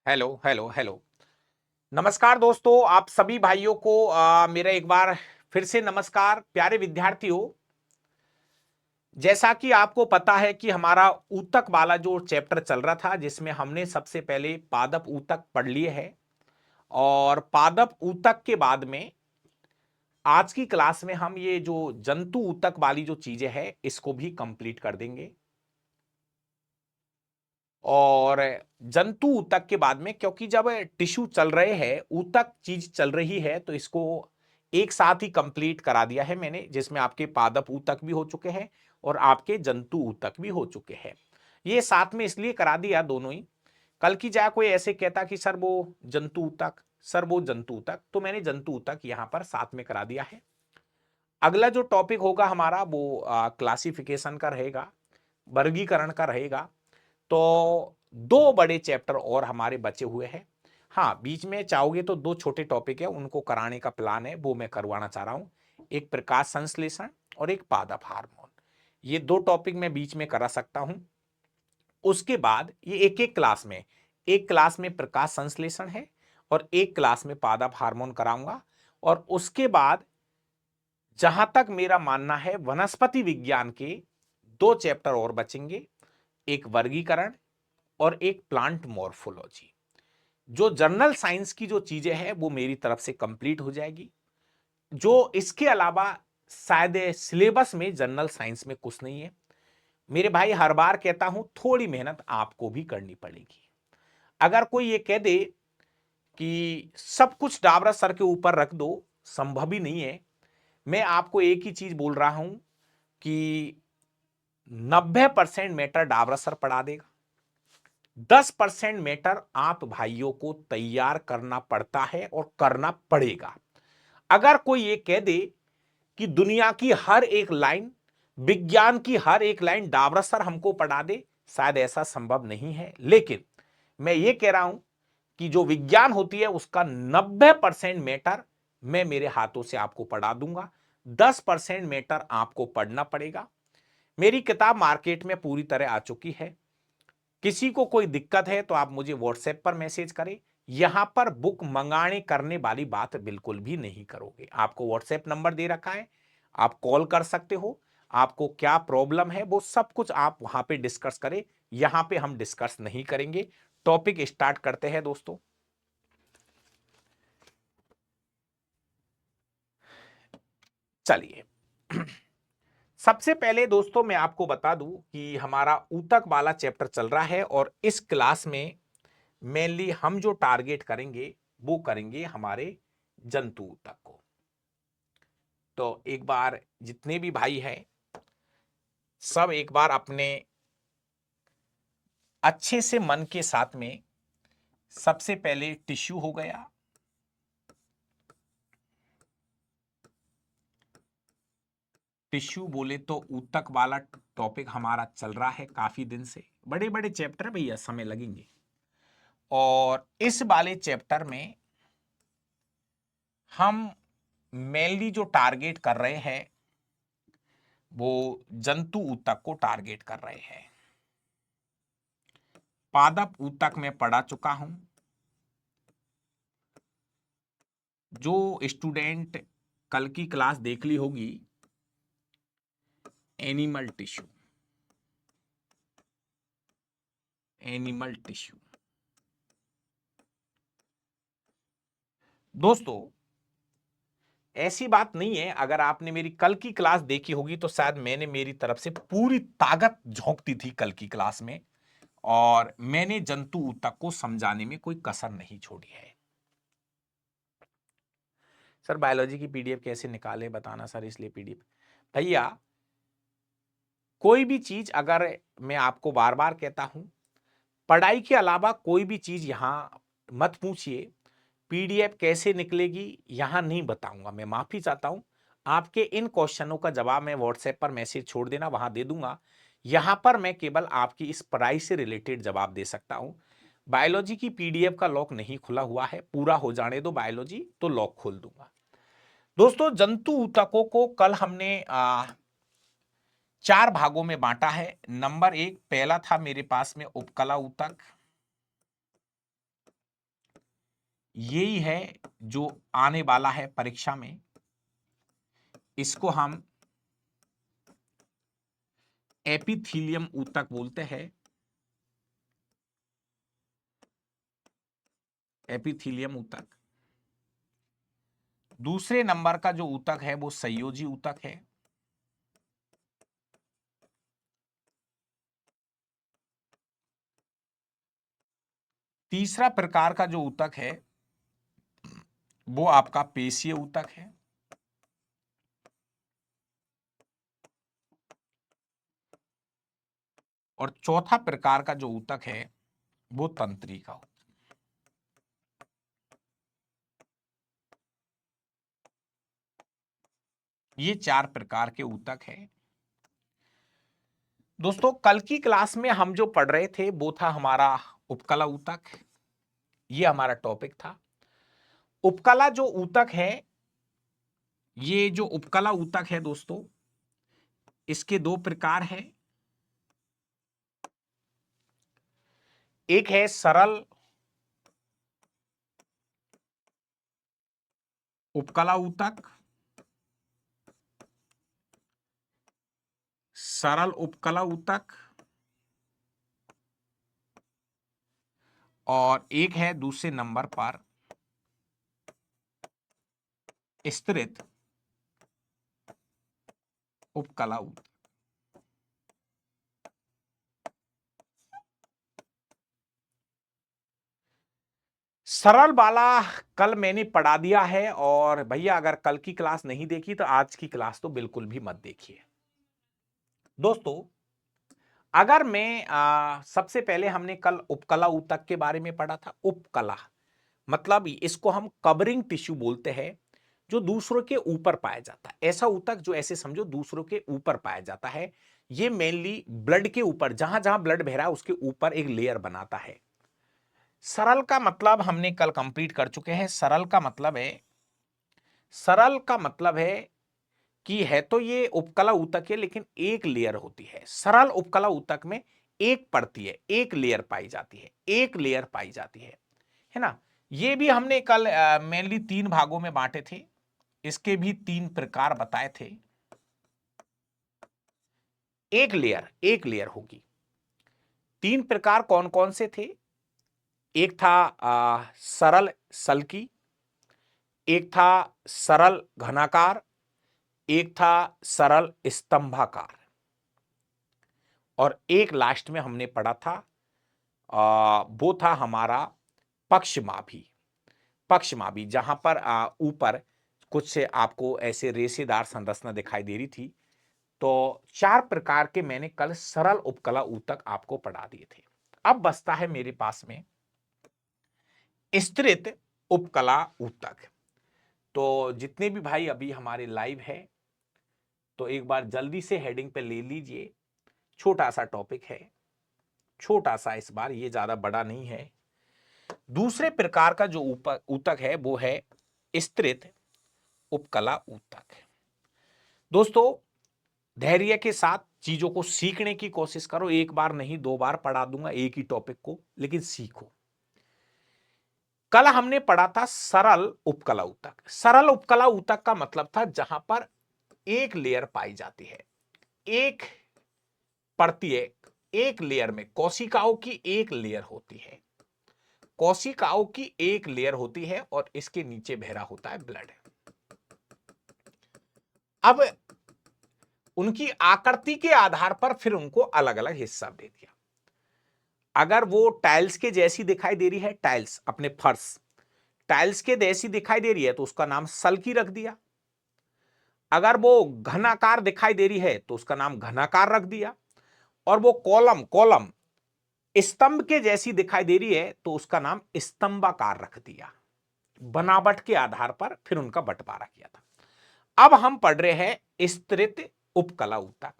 Hello hello hello. नमस्कार दोस्तों, आप सभी भाइयों को मेरा एक बार फिर से नमस्कार। प्यारे विद्यार्थियों, जैसा कि आपको पता है कि हमारा ऊतक वाला जो चैप्टर चल रहा था, जिसमें हमने सबसे पहले पादप ऊतक पढ़ लिए है और पादप ऊतक के बाद में आज की क्लास में हम ये जो जंतु ऊतक वाली जो चीजें हैं इसको भी कंप्लीट कर देंगे। और जंतु ऊतक के बाद में, क्योंकि जब टिश्यू चल रहे हैं, ऊतक चीज चल रही है, तो इसको एक साथ ही कंप्लीट करा दिया है मैंने, जिसमें आपके पादप ऊतक भी हो चुके हैं और आपके जंतु ऊतक भी हो चुके हैं। ये साथ में इसलिए करा दिया दोनों ही। कल की जाए कोई ऐसे कहता कि सर वो जंतु ऊतक, सर वो जंतु ऊतक, तो मैंने जंतु ऊतक यहां पर साथ में करा दिया है। अगला जो टॉपिक होगा हमारा वो क्लासिफिकेशन का रहेगा, वर्गीकरण का रहेगा। तो दो बड़े चैप्टर और हमारे बचे हुए हैं। हाँ, बीच में चाहोगे तो दो छोटे टॉपिक है, उनको कराने का प्लान है, वो मैं करवाना चाह रहा हूं। एक प्रकाश संश्लेषण और एक पादप हार्मोन। ये दो टॉपिक मैं बीच में करा सकता हूं। उसके बाद ये एक एक क्लास में प्रकाश संश्लेषण है और एक क्लास में पादप हार्मोन कराऊंगा। और उसके बाद जहां तक मेरा मानना है, वनस्पति विज्ञान के दो चैप्टर और बचेंगे, एक वर्गीकरण और एक प्लांट मॉर्फोलॉजी। जो जर्नल साइंस की जो चीजें हैं वो मेरी तरफ से कंप्लीट हो जाएगी। जो इसके अलावा शायद सिलेबस में जर्नल साइंस में कुछ नहीं है। मेरे भाई, हर बार कहता हूं, थोड़ी मेहनत आपको भी करनी पड़ेगी। अगर कोई ये कह दे कि सब कुछ डाबरा सर के ऊपर रख दो, संभव ही नहीं है। मैं आपको एक ही चीज बोल रहा हूं कि 90% मैटर डाबरा सर पढ़ा देगा। 10% मैटर आप भाइयों को तैयार करना पड़ता है और करना पड़ेगा। अगर कोई ये कह दे कि दुनिया की हर एक लाइन, विज्ञान की हर एक लाइन डाबरा सर हमको पढ़ा दे, शायद ऐसा संभव नहीं है। लेकिन मैं ये कह रहा हूं कि जो विज्ञान होती है उसका 90% मैटर मैं मेरे हाथों से आपको पढ़ा दूंगा। 10% मैटर आपको पढ़ना पड़ेगा। मेरी किताब मार्केट में पूरी तरह आ चुकी है। किसी को कोई दिक्कत है तो आप मुझे व्हाट्सएप पर मैसेज करें। यहां पर बुक मंगाने करने वाली बात बिल्कुल भी नहीं करोगे। आपको व्हाट्सएप नंबर दे रखा है, आप कॉल कर सकते हो। आपको क्या प्रॉब्लम है वो सब कुछ आप वहां पे डिस्कस करें। यहां पे हम डिस्कस नहीं करेंगे। टॉपिक स्टार्ट करते हैं दोस्तों। चलिए, सबसे पहले दोस्तों मैं आपको बता दूं कि हमारा ऊतक वाला चैप्टर चल रहा है और इस क्लास में मेनली हम जो टारगेट करेंगे वो करेंगे हमारे जंतु ऊतक को। तो एक बार जितने भी भाई हैं, सब एक बार अपने अच्छे से मन के साथ में, सबसे पहले टिश्यू हो गया। टिश्यू बोले तो ऊतक वाला टॉपिक हमारा चल रहा है काफी दिन से। बड़े बड़े चैप्टर भैया, समय लगेंगे। और इस वाले चैप्टर में हम मेनली जो टारगेट कर रहे हैं वो जंतु ऊतक को टारगेट कर रहे हैं। पादप ऊतक में पढ़ा चुका हूं। जो स्टूडेंट कल की क्लास देख ली होगी, एनिमल टिश्यू, एनिमल टिश्यू दोस्तों, ऐसी बात नहीं है। अगर आपने मेरी कल की क्लास देखी होगी तो शायद मैंने मेरी तरफ से पूरी ताकत झोंक दी थी कल की क्लास में, और मैंने जंतु ऊतक को समझाने में कोई कसर नहीं छोड़ी है। सर बायोलॉजी की पीडीएफ कैसे निकाले बताना सर, इसलिए पीडीएफ भैया, कोई भी चीज अगर, मैं आपको बार बार कहता हूं, पढ़ाई के अलावा कोई भी चीज यहां मत पूछिए। पीडीएफ कैसे निकलेगी यहां नहीं बताऊंगा। मैं माफी चाहता हूं। आपके इन क्वेश्चनों का जवाब मैं व्हाट्सएप पर मैसेज छोड़ देना, वहां दे दूंगा। यहां पर मैं केवल आपकी इस पढ़ाई से रिलेटेड जवाब दे सकता हूं। बायोलॉजी की पीडीएफ का लॉक नहीं खुला हुआ है, पूरा हो जाने दो बायोलॉजी तो लॉक खोल दूंगा। दोस्तों, जंतु ऊतकों को कल हमने चार भागों में बांटा है। नंबर एक, पहला था मेरे पास में उपकला ऊतक। यही है जो आने वाला है परीक्षा में। इसको हम एपिथीलियम ऊतक बोलते हैं। एपिथीलियम ऊतक। दूसरे नंबर का जो ऊतक है वो संयोजी ऊतक है। तीसरा प्रकार का जो ऊतक है वो आपका पेशीय ऊतक है। और चौथा प्रकार का जो ऊतक है वो तंत्रिका ऊतक। ये चार प्रकार के ऊतक है। दोस्तों कल की क्लास में हम जो पढ़ रहे थे वो था हमारा उपकला ऊतक। ये हमारा टॉपिक था। उपकला जो ऊतक है, ये जो उपकला ऊतक है दोस्तों, इसके दो प्रकार हैं। एक है सरल उपकला ऊतक। सरल उपकला ऊतक। और एक है दूसरे नंबर पर स्तरित उपकला ऊतक। सरल वाला कल मैंने पढ़ा दिया है। और भैया अगर कल की क्लास नहीं देखी तो आज की क्लास तो बिल्कुल भी मत देखिए। दोस्तों अगर मैं सबसे पहले हमने कल उपकला ऊतक के बारे में पढ़ा था। उपकला मतलब इसको हम कवरिंग टिश्यू बोलते हैं, जो दूसरों के ऊपर पाया जाता है। ऐसा ऊतक जो ऐसे समझो दूसरों के ऊपर पाया जाता है। ये मेनली ब्लड के ऊपर, जहां जहां ब्लड बह रहा है उसके ऊपर एक लेयर बनाता है। सरल का मतलब हमने कल कंप्लीट कर चुके हैं। सरल का मतलब है कि है तो ये उपकला ऊतक है लेकिन एक लेयर होती है। सरल उपकला ऊतक में एक पड़ती है, एक लेयर पाई जाती है, एक लेयर पाई जाती है ना। ये भी हमने कल मेनली तीन भागों में बांटे थे। इसके भी तीन प्रकार बताए थे। एक लेयर होगी। तीन प्रकार कौन कौन से थे? एक था सरल सल्की, एक था सरल घनाकार, एक था सरल स्तंभाकार, और एक लास्ट में हमने पढ़ा था वो था हमारा पक्षमाभी। पक्षमाभी जहां पर ऊपर कुछ से आपको ऐसे रेशेदार संरचना दिखाई दे रही थी। तो चार प्रकार के मैंने कल सरल उपकला ऊतक आपको पढ़ा दिए थे। अब बचता है मेरे पास में स्तृत उपकला ऊतक। तो जितने भी भाई अभी हमारे लाइव है तो एक बार जल्दी से हेडिंग पे ले लीजिए। छोटा सा टॉपिक है, छोटा सा इस बार, ये ज्यादा बड़ा नहीं है। दूसरे प्रकार का जो ऊतक है वो है स्तृत उपकला ऊतक। दोस्तों धैर्य के साथ चीजों को सीखने की कोशिश करो। एक बार नहीं दो बार पढ़ा दूंगा एक ही टॉपिक को, लेकिन सीखो। कल हमने पढ़ा था सरल उपकला ऊतक। सरल उपकला ऊतक का मतलब था जहां पर एक लेयर पाई जाती है, एक प्रत्येक एक लेयर में कोशिकाओं की एक लेयर होती है। कोशिकाओं की एक लेयर होती है और इसके नीचे बहरा होता है ब्लड। अब उनकी आकृति के आधार पर फिर उनको अलग अलग हिस्सा दे दिया। अगर वो टाइल्स के जैसी दिखाई दे रही है, टाइल्स अपने फर्श टाइल्स के जैसी दिखाई दे रही है तो उसका नाम सल्की रख दिया। अगर वो घनाकार दिखाई दे रही है तो उसका नाम घनाकार रख दिया। और वो कॉलम कॉलम स्तंभ के जैसी दिखाई दे रही है तो उसका नाम स्तंभाकार रख दिया। बनावट के आधार पर फिर उनका बंटवारा किया था। अब हम पढ़ रहे हैं स्तृत उपकला ऊतक।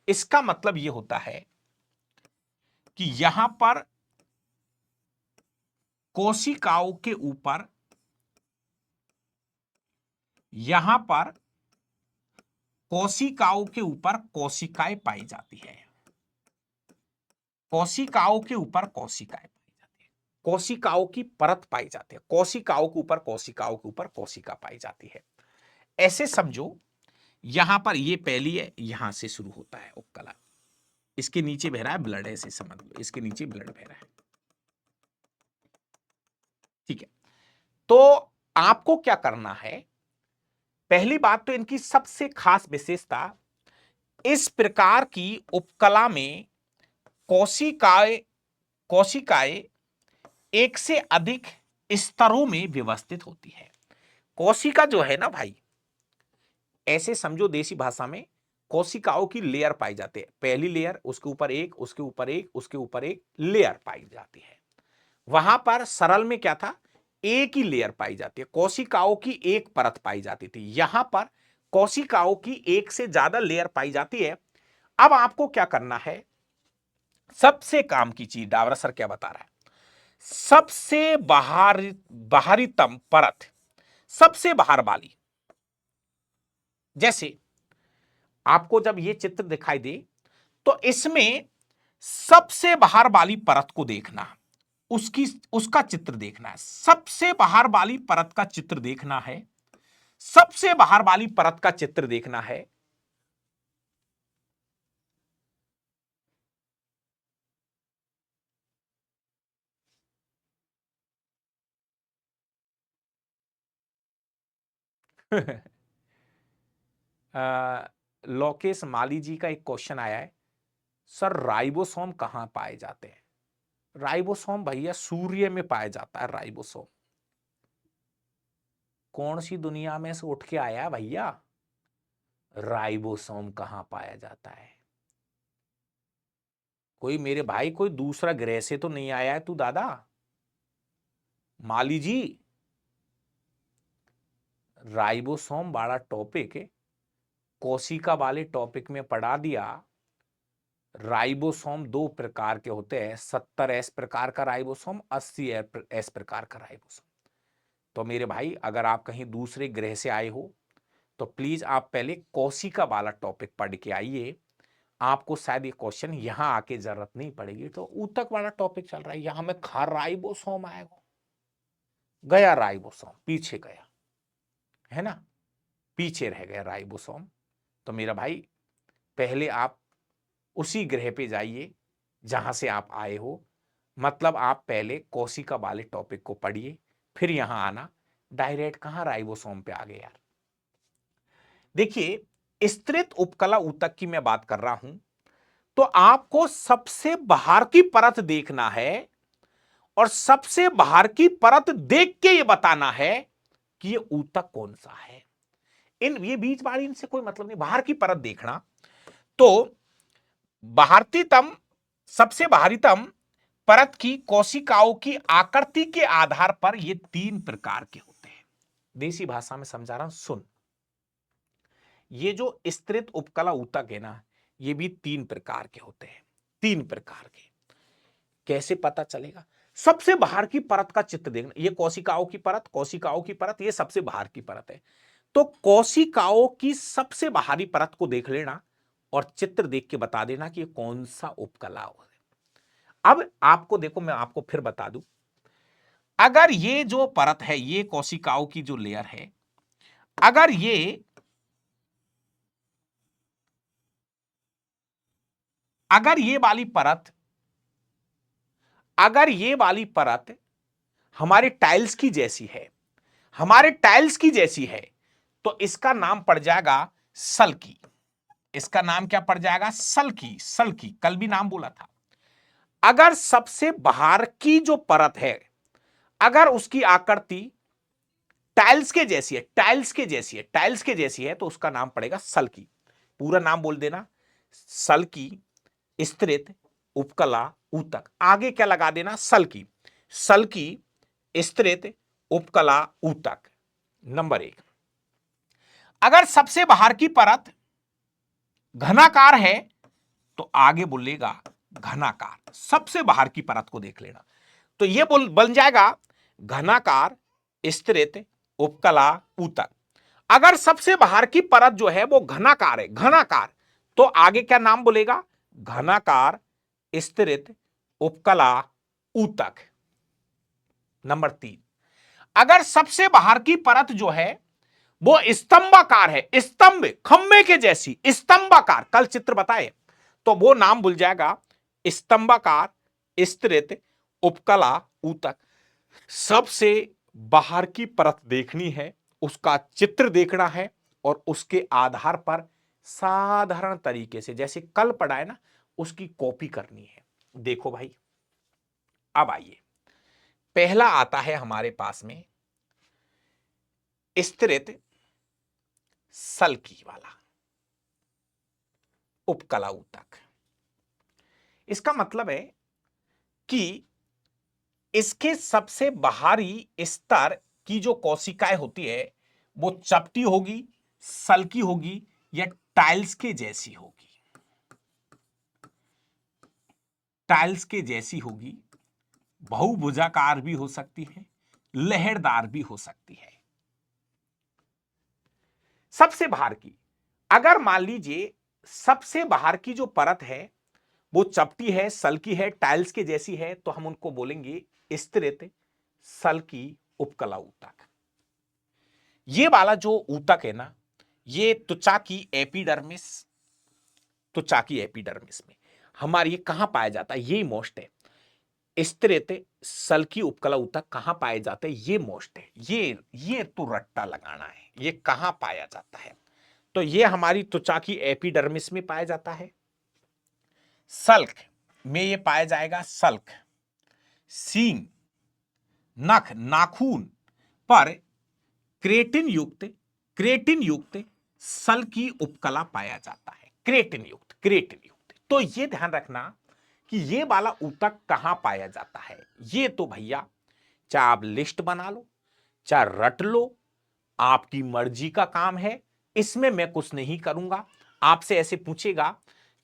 इसका मतलब यह होता है कि यहां पर कोशिकाओं के ऊपर, यहां पर कोशिकाओं के ऊपर कोशिकाएं पाई जाती है। कोशिकाओं के ऊपर कोशिकाएं पाई जाती है। कोशिकाओं की परत पाई जाती है, कोशिकाओं के ऊपर कोशिकाओं के ऊपर कोशिका पाई जाती है। ऐसे समझो यहां पर ये पहली है, यहां से शुरू होता है उपकला, इसके नीचे बह रहा है ब्लड, ऐसे समझ लो इसके नीचे ब्लड बह रहा है, ठीक है। तो आपको क्या करना है, पहली बात तो इनकी सबसे खास विशेषता, इस प्रकार की उपकला में कोशिकाएं कोशिकाएं एक से अधिक स्तरों में व्यवस्थित होती है। कोशिका जो है ना भाई, ऐसे समझो देसी भाषा में कोशिकाओं की लेयर पाई जाती है, पहली लेयर, उसके ऊपर एक, उसके ऊपर एक, उसके ऊपर एक लेयर पाई जाती है। वहां पर सरल में क्या था, एक ही लेयर पाई जाती है, कोशिकाओं की एक परत पाई जाती थी। यहां पर कोशिकाओं की एक से ज्यादा लेयर पाई जाती है। अब आपको क्या करना है, सबसे काम की चीज डावरा सर क्या बता रहा है, सबसे बाहरीतम परत, सबसे बाहर वाली, जैसे आपको जब यह चित्र दिखाई दे तो इसमें सबसे बाहर वाली परत को देखना, उसका चित्र देखना है, सबसे बाहर वाली परत का चित्र देखना है, सबसे बाहर वाली परत का चित्र देखना है। लोकेश माली जी का एक क्वेश्चन आया है, सर राइबोसोम कहां पाए जाते हैं? राइबोसोम भैया सूर्य में पाया जाता है राइबोसोम। कौन सी दुनिया में से उठ के आया है भैया, राइबोसोम कहां पाया जाता है? कोई मेरे भाई कोई दूसरा ग्रह से तो नहीं आया है तू दादा? माली जी, राइबोसोम बड़ा टॉपिक है, कोशिका वाले टॉपिक में पढ़ा दिया। राइबोसोम दो प्रकार के होते हैं, 70S प्रकार का राइबोसोम, 80S प्रकार का राइबोसोम। तो मेरे भाई अगर आप कहीं दूसरे ग्रह से आए हो तो प्लीज आप पहले कोशिका वाला टॉपिक पढ़ के आइए, आपको शायद ये क्वेश्चन यहां आके जरूरत नहीं पड़ेगी। तो ऊतक वाला टॉपिक चल रहा है, यहां में खा राइबोसोम आएगा, गया राइबोसोम, पीछे गया, है ना, पीछे रह गया राइबोसोम। तो मेरा भाई पहले आप उसी ग्रह पे जाइए जहां से आप आए हो, मतलब आप पहले कोशिका वाले टॉपिक को पढ़िए, फिर यहां आना। डायरेक्ट कहां राइबोसोम पे आ गए यार। देखिए स्तृत उपकला ऊतक की मैं बात कर रहा हूं, तो आपको सबसे बाहर की परत देखना है और सबसे बाहर की परत देख के ये बताना है कि ये ऊतक कौन सा है। ये बीच वाली इनसे कोई मतलब नहीं, बाहर की परत देखना। तो बाहरीतम, सबसे बाहरीतम परत की कोशिकाओं की आकृति के आधार पर ये तीन प्रकार के होते हैं। देसी भाषा में समझा रहा हूं, सुन। ये जो स्तृत उपकला ऊतक है ना, ये भी तीन प्रकार के होते हैं, तीन प्रकार के। कैसे पता चलेगा? सबसे बाहर की परत का चित्र देखना, ये कोशिकाओं की परत, कोशिकाओं की परत, ये सबसे बाहर की परत है। तो कोशिकाओं की सबसे बाहरी परत को देख लेना और चित्र देख के बता देना कि ये कौन सा उपकला है। अब आपको देखो, मैं आपको फिर बता दूं, अगर ये जो परत है, ये कोशिकाओं की जो लेयर है, अगर ये वाली परत, अगर ये वाली परत हमारे टाइल्स की जैसी है, हमारे टाइल्स की जैसी है, तो इसका नाम पड़ जाएगा सल्की। इसका नाम क्या पड़ जाएगा? सल्की। सल्की कल भी नाम बोला था। अगर सबसे बाहर की जो परत है, अगर उसकी आकृति टाइल्स के जैसी है, टाइल्स के जैसी है, टाइल्स के जैसी है, तो उसका नाम पड़ेगा सल्की। पूरा नाम बोल देना, सल्की, स्तृत, उपकला, ऊतक। आगे क्या लगा देना? सल्की। सल्की, स्तृत, उपकला, ऊतक। नंबर एक। अगर सबसे बाहर की परत घनाकार है तो आगे बोलेगा घनाकार। सबसे बाहर की परत को देख लेना, तो यह बन जाएगा घनाकार, स्तृत, उपकला, ऊतक। अगर सबसे बाहर की परत जो है वो घनाकार है, घनाकार, तो आगे क्या नाम बोलेगा? घनाकार, स्तृत, उपकला, ऊतक। नंबर 3, अगर सबसे बाहर की परत जो है वो स्तंभाकार है, स्तंभ खंबे के जैसी स्तंभाकार, कल चित्र बताए तो वो नाम भूल जाएगा, स्तंभाकार स्तरित उपकला ऊतक। सबसे बाहर की परत देखनी है, उसका चित्र देखना है और उसके आधार पर साधारण तरीके से जैसे कल पढ़ा है ना उसकी कॉपी करनी है। देखो भाई, अब आइए, पहला आता है हमारे पास में स्तरित सल्की वाला उपकला ऊतक। इसका मतलब है कि इसके सबसे बाहरी स्तर की जो कोशिकाएं होती है वो चपटी होगी, सल्की होगी या टाइल्स के जैसी होगी, टाइल्स के जैसी होगी, बहुभुजाकार भी हो सकती है, लहरदार भी हो सकती है। सबसे बाहर की, अगर मान लीजिए सबसे बाहर की जो परत है वो चपटी है, सल्की है, टाइल्स के जैसी है, तो हम उनको बोलेंगे स्तरित सल्की उपकला ऊतक। ये वाला जो ऊतक है ना, ये त्वचा की एपिडर्मिस, त्वचा की एपिडर्मिस में हमारी ये कहां पाया जाता है, ये मोस्ट है। स्तरित सल्की उपकला ऊतक कहां पाए जाते हैं, ये मोस्ट है। ये तो रट्टा लगाना है, ये कहां पाया जाता है, तो ये हमारी त्वचा की एपिडर्मिस में पाया जाता है। सल्क में ये पाया जाएगा, सल्क सींग, नख, नाखून पर क्रेटिन युक्त सल्की उपकला पाया जाता है, क्रेटिन युक्त। तो ये ध्यान रखना कि ये वाला ऊतक कहां पाया जाता है। ये तो भैया चाहे आप लिस्ट बना लो, चाहे रट लो, आपकी मर्जी का काम है, इसमें मैं कुछ नहीं करूंगा। आपसे ऐसे पूछेगा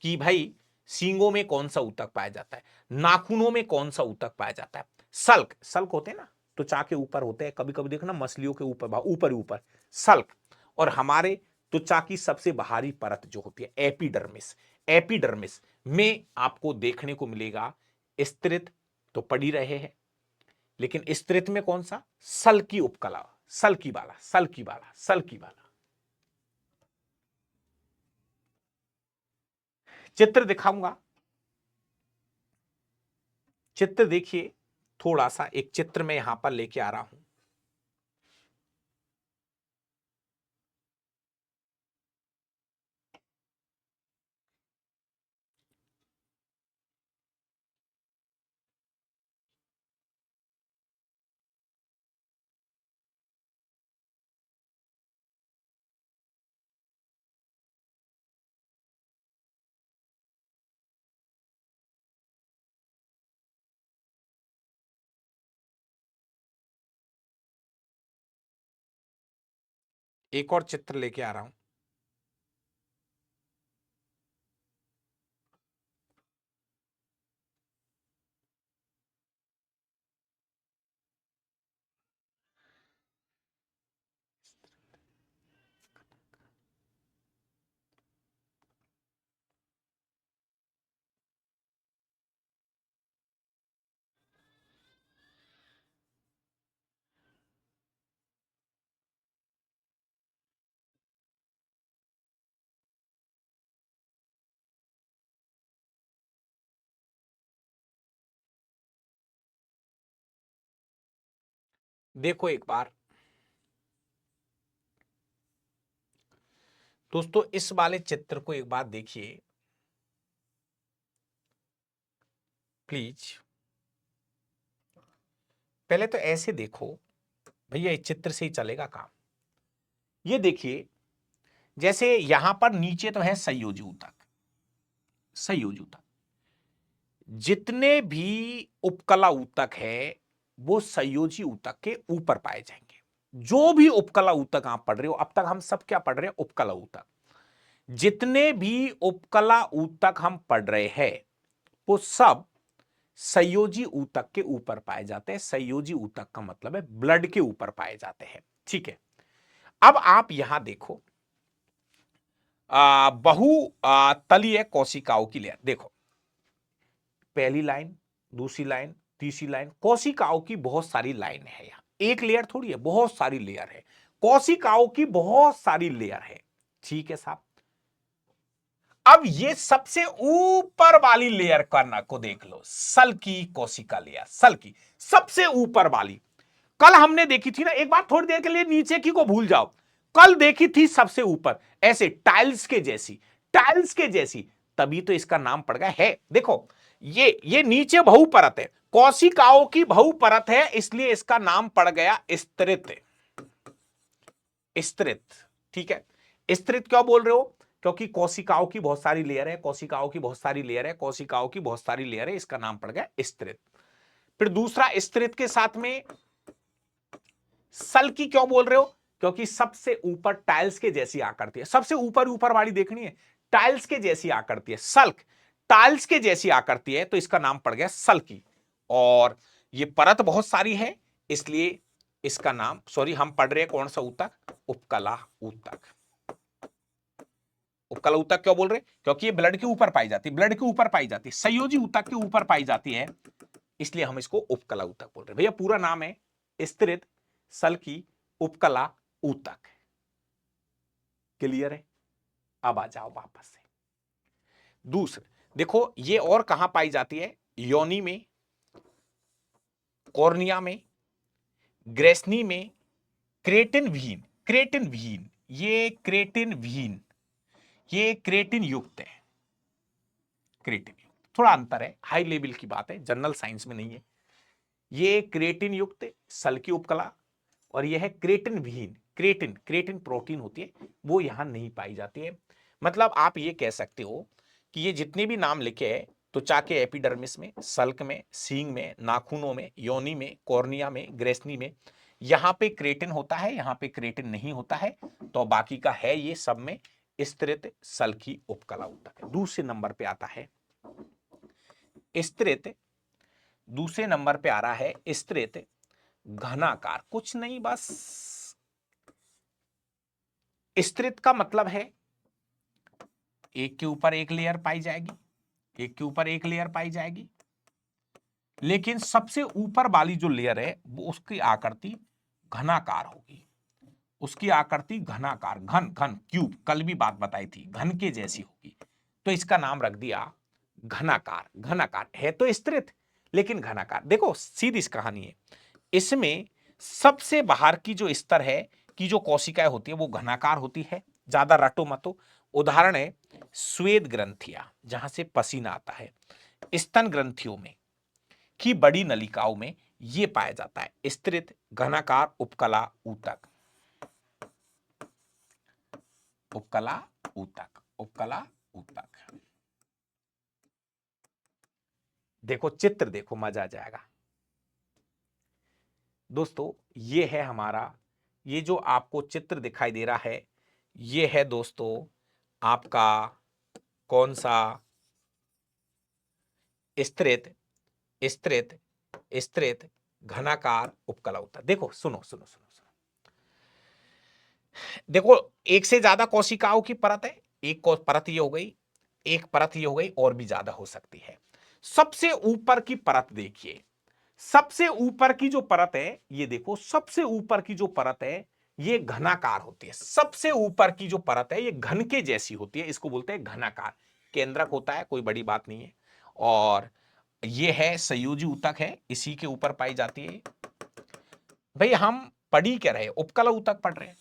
कि भाई सींगों में कौन सा ऊतक पाया जाता है, नाखूनों में कौन सा ऊतक पाया जाता है। सल्क, सल्क होते हैं ना त्वचा के ऊपर होते हैं, कभी कभी देखना मछलियों के ऊपर ऊपर ऊपर सल्क। और हमारे त्वचा की सबसे बाहरी परत जो होती है एपिडर्मिस, एपिडर्मिस में आपको देखने को मिलेगा स्तरित, तो पड़ी रहे हैं, लेकिन स्तरित में कौन सा, सल्की उपकला, सल्की वाला, सल्की वाला, सल्की वाला। चित्र दिखाऊंगा, चित्र देखिए, थोड़ा सा एक चित्र में यहां पर लेके आ रहा हूं। एक और चित्र लेके आ रहा हूं। देखो एक बार दोस्तों, इस वाले चित्र को एक बार देखिए प्लीज। पहले तो ऐसे देखो भैया, इस चित्र से ही चलेगा काम। ये देखिए, जैसे यहां पर नीचे तो है संयोजी ऊतक, संयोजी ऊतक, जितने भी उपकला ऊतक है वो संयोजी ऊतक के ऊपर पाए जाएंगे। जो भी उपकला ऊतक आप पढ़ रहे हो, अब तक हम सब क्या पढ़ रहे हैं, उपकला ऊतक। जितने भी उपकला ऊतक हम पढ़ रहे हैं वो सब संयोजी ऊतक के ऊपर पाए जाते हैं। संयोजी ऊतक का मतलब है ब्लड के ऊपर पाए जाते हैं, ठीक है। अब आप यहां देखो, बहु तलीय कोशिकाओं की लेयर देखो, पहली लाइन, दूसरी लाइन, तीसरी लाइन, कोशिकाओं की बहुत सारी लाइन है। यहां एक लेयर थोड़ी है, बहुत सारी लेयर है, कोशिकाओं की बहुत सारी लेयर है। ठीक है साहब, अब ये सबसे ऊपर वाली लेयर करना को देख लो, सल की कोशिका लेयर, सल की सबसे ऊपर वाली। कल हमने देखी थी ना, एक बार थोड़ी देर के लिए नीचे की को भूल जाओ, कल देखी थी सबसे ऊपर ऐसे टाइल्स के जैसी, टाइल्स के जैसी, तभी तो इसका नाम पड़ गया है। देखो ये नीचे बहुपरत है, कोशिकाओं की बहुपरत है, इसलिए इसका नाम पड़ गया स्तरित। स्तरित, ठीक है। स्तरित क्यों बोल रहे हो? क्योंकि कोशिकाओं की बहुत सारी लेयर है, कोशिकाओं की बहुत सारी लेयर है, कोशिकाओं की बहुत सारी लेयर है, इसका नाम पड़ गया स्तरित। फिर दूसरा, स्तरित के साथ में सल की क्यों बोल रहे हो? क्योंकि सबसे ऊपर टाइल्स के जैसी आकृति है, सबसे ऊपर ऊपर वाली देखनी है, टाइल्स के जैसी आकृति है, सल्क टाइल्स के जैसी आकृति है, तो इसका नाम पड़ गया सल की। और ये परत बहुत सारी है, इसलिए इसका नाम, सॉरी हम पढ़ रहे हैं कौन सा ऊतक? उपकला ऊतक। उपकला ऊतक क्यों बोल रहे? क्योंकि ये ब्लड के ऊपर पाई जाती है, ब्लड के ऊपर पाई जाती है, संयोजी ऊतक के ऊपर पाई जाती है, इसलिए हम इसको उपकला ऊतक बोल रहे हैं। भैया पूरा नाम है स्तरित सल्की उपकला ऊतक। क्लियर है? अब आ जाओ वापस से दूसरे, देखो ये और कहां पाई जाती है? योनि में, कॉर्निया में, ग्रेसनी में, क्रेटिन व्हीन, क्रेटिन व्हीन, ये क्रेटिन व्हीन, ये क्रेटिन युक्त है, क्रेटिन युक्त, थोड़ा अंतर है, हाई लेवल की बात है, जनरल साइंस में नहीं है। ये क्रेटिन युक्त सल की उपकला, और यह है क्रेटिन विहीन, क्रेटिन, क्रेटिन प्रोटीन होती है, वो यहां नहीं पाई जाती है। मतलब आप ये कह सकते हो कि ये जितने भी नाम लिखे हैं, त्वचा के एपिडर्मिस में, सल्क में, सींग में, नाखूनों में, योनि में, कॉर्निया में, ग्रेसनी में, यहां पे क्रेटिन होता है, यहां पे क्रेटिन नहीं होता है, तो बाकी का है ये सब में स्तृत सल्की उपकला होता है। दूसरे नंबर पे आता है स्तृत, दूसरे नंबर पे आ रहा है स्तृत घनाकार, कुछ नहीं बस स्तृत का मतलब है एक के ऊपर एक लेयर पाई जाएगी, एक के ऊपर एक लेयर पाई जाएगी, लेकिन सबसे ऊपर वाली जो लेयर है वो उसकी आकृति घनाकार होगी, उसकी आकृति घनाकार, घन घन क्यूब, कल भी बात बताई थी, घन के जैसी होगी, तो इसका नाम रख दिया घनाकार। घनाकार है तो स्तृत लेकिन घनाकार। देखो सीधी इस कहानी है, इसमें सबसे बाहर की जो स्तर है कि जो कोशिकाएं होती है वो घनाकार होती है, ज्यादा रटो मतो। उदाहरण है श्वेत ग्रंथियां, जहां से पसीना आता है, स्तन ग्रंथियों में की बड़ी नलिकाओं में ये पाया जाता है स्तृत घनाकार उपकला ऊतक, उपकला ऊतक, उपकला ऊतक। देखो चित्र देखो, मजा आ जाएगा दोस्तों। ये है हमारा, ये जो आपको चित्र दिखाई दे रहा है, ये है दोस्तों आपका कौन सा? स्तृत, स्तृत, स्तृत घनाकार उपकला ऊतक। देखो सुनो सुनो सुनो सुनो, देखो एक से ज्यादा कोशिकाओं की परत है, एक परत ये हो गई, एक परत ये हो गई, और भी ज्यादा हो सकती है। सबसे ऊपर की परत देखिए, सबसे ऊपर की जो परत है, ये देखो सबसे ऊपर की जो परत है ये घनाकार होती है, सबसे ऊपर की जो परत है ये घन के जैसी होती है, इसको बोलते हैं घनाकार। केंद्रक होता है, कोई बड़ी बात नहीं है। और ये है संयोजी ऊतक है, इसी के ऊपर पाई जाती है। भाई हम पढ़ी क्या रहे? उपकला ऊतक पढ़ रहे हैं,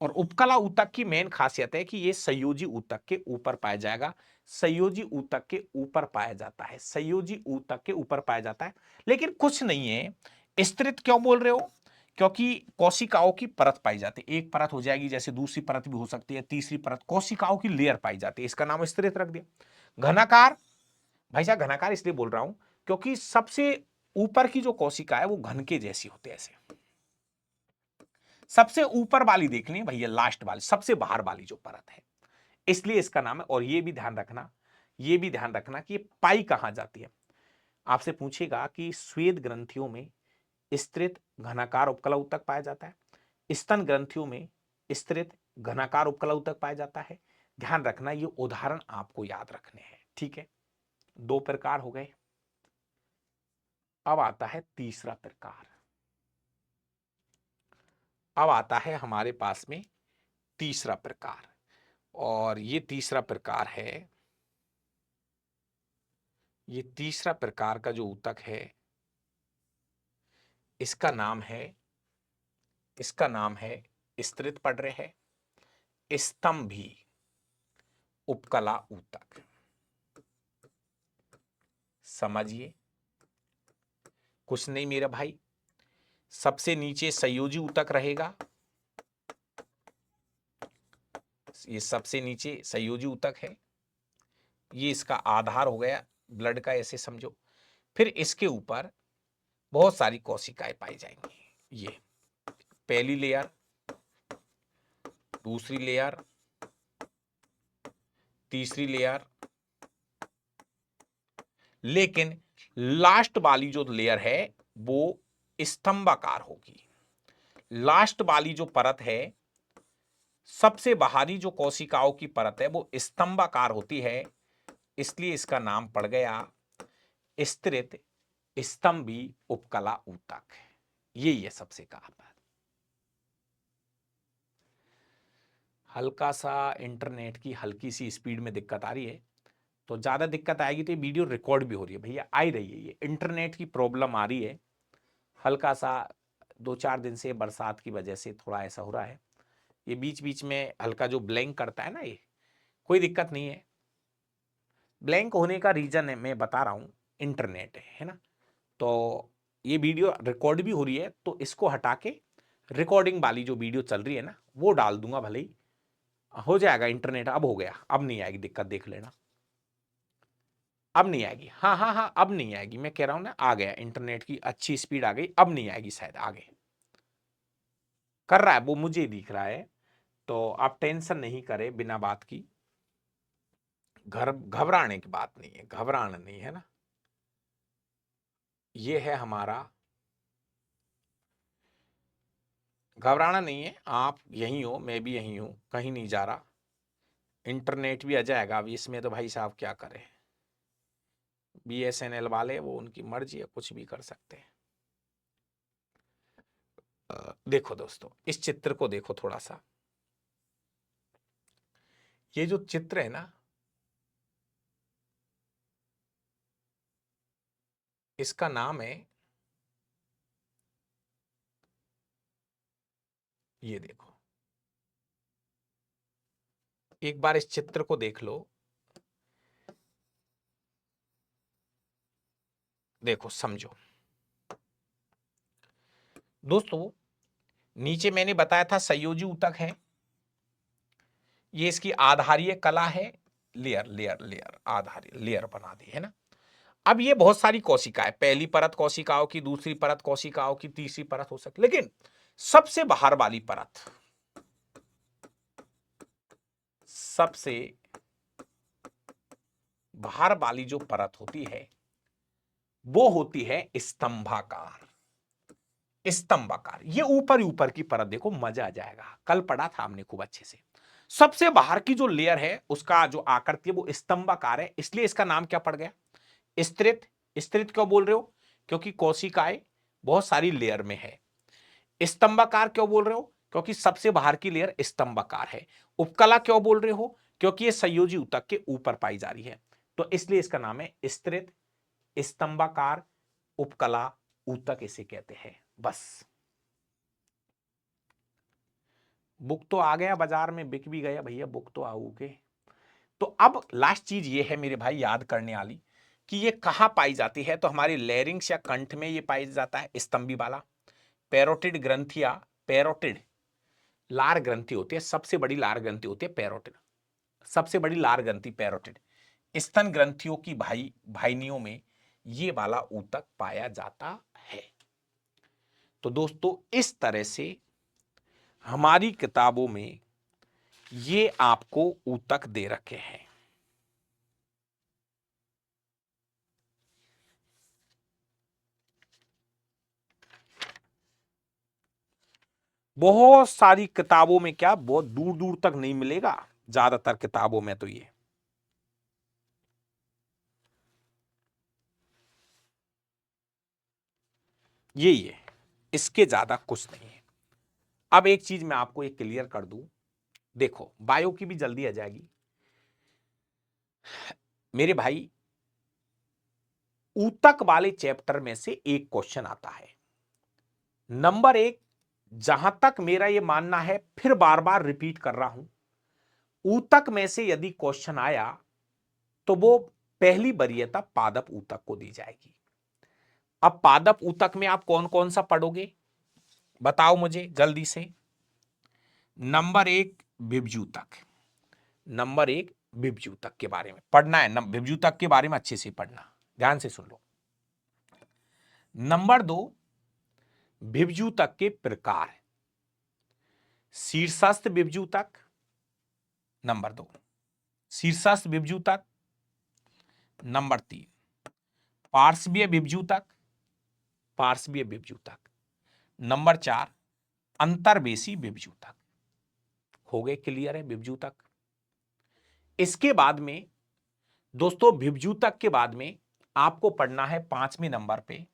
और उपकला ऊतक की मेन खासियत है कि ये संयोजी ऊतक के ऊपर पाया जाएगा, संयोजी ऊतक के ऊपर पाया जाता है, संयोजी ऊतक के ऊपर पाया जाता है। लेकिन कुछ नहीं है। स्तृत क्यों बोल रहे हो? क्योंकि कोशिकाओं की परत पाई जाती है, एक परत हो जाएगी, जैसे दूसरी परत भी हो सकती है, तीसरी परत, कोशिकाओं की लेयर पाई जाती है, इसका नाम स्तृत रख दिया। घनाकार, भाई साहब घनाकार इसलिए बोल रहा हूं क्योंकि सबसे ऊपर की जो कोशिका है वो घन के जैसी होती है, ऐसे सबसे ऊपर वाली देखनी है भैया, लास्ट वाली, सबसे बाहर वाली जो परत है, इसलिए इसका नाम है। और ये भी ध्यान रखना, ये भी ध्यान रखना कि ये पाई कहां जाती है। आपसे पूछेगा कि श्वेत ग्रंथियों में स्तृत घनाकार उपकला ऊतक पाया जाता है, स्तन ग्रंथियों में स्तृत घनाकार उपकला ऊतक पाया जाता है। ध्यान रखना ये उदाहरण आपको याद रखने हैं, ठीक है। दो प्रकार हो गए, अब आता है तीसरा प्रकार। अब आता है हमारे पास में तीसरा प्रकार, और ये तीसरा प्रकार है, ये तीसरा प्रकार का जो ऊतक है इसका नाम है, इसका नाम है स्तृत पढ़ रहे हैं स्तंभी उपकला ऊतक। समझिए, कुछ नहीं मेरा भाई, सबसे नीचे संयोजी ऊतक रहेगा, ये सबसे नीचे संयोजी ऊतक है, ये इसका आधार हो गया ब्लड का, ऐसे समझो। फिर इसके ऊपर बहुत सारी कोशिकाएं पाई जाएंगी। ये पहली लेयर, दूसरी लेयर, तीसरी लेयर, लेकिन लास्ट वाली जो लेयर है वो स्तंभाकार होगी। लास्ट वाली जो परत है, सबसे बाहरी जो कोशिकाओं की परत है वो स्तंभाकार होती है, इसलिए इसका नाम पड़ गया स्तृत स्तंभी उपकला ऊतक। यही है सबसे कहा बात। हल्का सा इंटरनेट की हल्की सी स्पीड में दिक्कत आ रही है, तो ज़्यादा दिक्कत आएगी तो ये वीडियो रिकॉर्ड भी हो रही है भैया, आ ही रही है, ये इंटरनेट की प्रॉब्लम आ रही है हल्का सा। 2-4 दिन से बरसात की वजह से थोड़ा ऐसा हो रहा है, ये बीच बीच में हल्का जो ब्लैंक करता है ना, ये कोई दिक्कत नहीं है। ब्लैंक होने का रीजन है, मैं बता रहा हूँ, इंटरनेट है ना। तो ये वीडियो रिकॉर्ड भी हो रही है, तो इसको हटा के रिकॉर्डिंग वाली जो वीडियो चल रही है ना वो डाल दूंगा, भले ही हो जाएगा। इंटरनेट अब हो गया, अब नहीं आएगी दिक्कत, देख लेना, अब नहीं आएगी। हाँ हाँ हाँ, अब नहीं आएगी, मैं कह रहा हूं ना, आ गया इंटरनेट की अच्छी स्पीड आ गई, अब नहीं आएगी शायद, आगे कर रहा है वो, मुझे दिख रहा है। तो आप टेंशन नहीं करें बिना बात की, घर घबराने की बात नहीं है, घबराना नहीं है ना। ये है हमारा, घबराना नहीं है, आप यहीं हो, मैं भी यहीं हूं, कहीं नहीं जा रहा। इंटरनेट भी आ जाएगा, अब इसमें तो भाई साहब क्या करें, BSNL वाले, वो उनकी मर्जी है, कुछ भी कर सकते हैं। देखो दोस्तों, इस चित्र को देखो थोड़ा सा, ये जो चित्र है ना, इसका नाम है, ये देखो, एक बार इस चित्र को देख लो, देखो समझो दोस्तों। नीचे मैंने बताया था संयोजी ऊतक है, ये इसकी आधारीय कला है, लेयर लेयर लेयर, आधारीय लेयर बना दी है ना। अब ये बहुत सारी कोशिकाएं, पहली परत कोशिकाओं की, दूसरी परत कोशिकाओं की, तीसरी परत हो सकती, लेकिन सबसे बाहर वाली परत, सबसे बाहर वाली जो परत होती है वो होती है स्तंभाकार। स्तंभाकार, ये ऊपर ऊपर की परत, देखो मजा आ जाएगा, कल पढ़ा था हमने खूब अच्छे से। सबसे बाहर की जो लेयर है उसका जो आकृति है वो स्तंभाकार है, इसलिए इसका नाम क्या पड़ गया, स्तृत। स्तृत क्यों बोल रहे हो, क्योंकि कोशिकाएं बहुत सारी लेयर में है। स्तंभाकार क्यों बोल रहे हो, क्योंकि सबसे बाहर की लेयर स्तंभाकार है। उपकला क्यों बोल रहे हो, क्योंकि ये संयोजी ऊतक के ऊपर पाई जा रही है, तो इसलिए इसका नाम है स्तृत स्तंभाकार उपकला ऊतक इसे कहते हैं। बस, बुक तो आ गया बाजार में, बिक भी गया भैया, बुक तो आऊ के। तो अब लास्ट चीज ये है मेरे भाई याद करने वाली, कि ये कहां पाई जाती है, तो हमारी लैरिंक्स या कंठ में ये पाई जाता है, स्तंभी वाला। पैरोटिड ग्रंथिया, पैरोटिड लार ग्रंथि होती है, सबसे बड़ी लार ग्रंथि होती है पैरोटिड, सबसे बड़ी लार ग्रंथि पैरोटिड। स्तन ग्रंथियों की भाइनियों में ये वाला ऊतक पाया जाता है। तो दोस्तों इस तरह से हमारी किताबों में ये आपको ऊतक दे रखे हैं। बहुत सारी किताबों में, क्या बहुत दूर दूर तक नहीं मिलेगा, ज्यादातर किताबों में तो ये यही है, इसके ज्यादा कुछ नहीं है। अब एक चीज मैं आपको एक क्लियर कर दूं, देखो बायो की भी जल्दी आ जाएगी मेरे भाई। ऊतक वाले चैप्टर में से एक क्वेश्चन आता है, नंबर 1, जहां तक मेरा ये मानना है, फिर बार बार रिपीट कर रहा हूं, ऊतक में से यदि क्वेश्चन आया तो वो पहली वरीयता पादप ऊतक को दी जाएगी। अब पादप ऊतक में आप कौन कौन सा पढ़ोगे बताओ मुझे जल्दी से। नंबर 1 विभजूतक, नंबर 1 विभजूतक के बारे में पढ़ना है, विभजूतक के बारे में अच्छे से पढ़ना, ध्यान से सुन लो। नंबर 2 विभजूतक के प्रकार, शीर्षस्थ विभजूतक, नंबर 2 शीर्षस्थ विभजूतक, नंबर 3 पार्श्वीय विभजूतक, पार्श्वीय विभजूतक, नंबर 4 अंतर्वेशी विभजूतक। हो गए क्लियर है विभजूतक। इसके बाद में दोस्तों विभजूतक के बाद में आपको पढ़ना है 5वें नंबर पे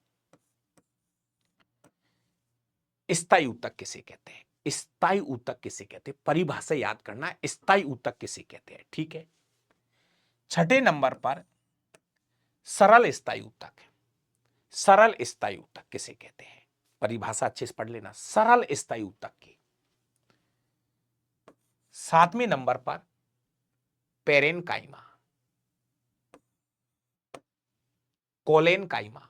स्थायी ऊतक किसे कहते हैं, स्थायी ऊतक किसे कहते हैं, परिभाषा याद करना है, स्थायी ऊतक किसे कहते हैं, ठीक है। 6ठे नंबर पर सरल स्थायी ऊतक, सरल स्थायी ऊतक किसे कहते हैं, परिभाषा अच्छे से पढ़ लेना सरल स्थायी ऊतक की। 7वें नंबर पर पेरेनकाइमा, कोलेनकाइमा,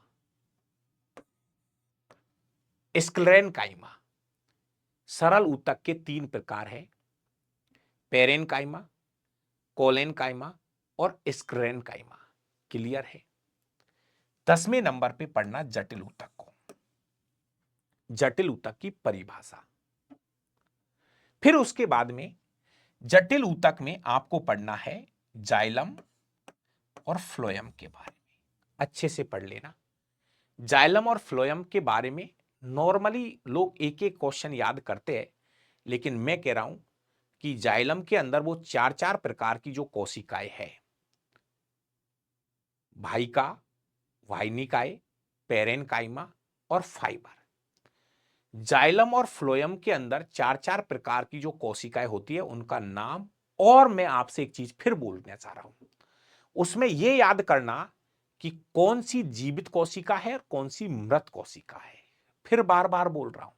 स्क्लेरेनकाइमा। सरल ऊतक के 3 प्रकार हैं, पेरेनकाइमा, कोलेनकाइमा और स्क्लेरेनकाइमा। क्लियर है। 10वें नंबर पे पढ़ना जटिल ऊतक को, जटिल ऊतक की परिभाषा। फिर उसके बाद में जटिल ऊतक में आपको पढ़ना है जाइलम और फ्लोएम के बारे में, अच्छे से पढ़ लेना। जाइलम और फ्लोएम के बारे में नॉर्मली लोग एक एक क्वेश्चन याद करते हैं, लेकिन मैं कह रहा हूं कि जाइलम के अंदर वो 4 प्रकार की जो कोशिकाएं हैं, वाहिका, वाहिनिकाएं, पेरेनकाइमा और फाइबर। जाइलम और फ्लोएम के अंदर 4 प्रकार की जो कोशिकाएं होती है उनका नाम, और मैं आपसे एक चीज फिर बोलना चाह रहा हूं, उसमें यह याद करना कि कौन सी जीवित कोशिका है और कौन सी मृत कोशिका है। फिर बार बार बोल रहा हूं,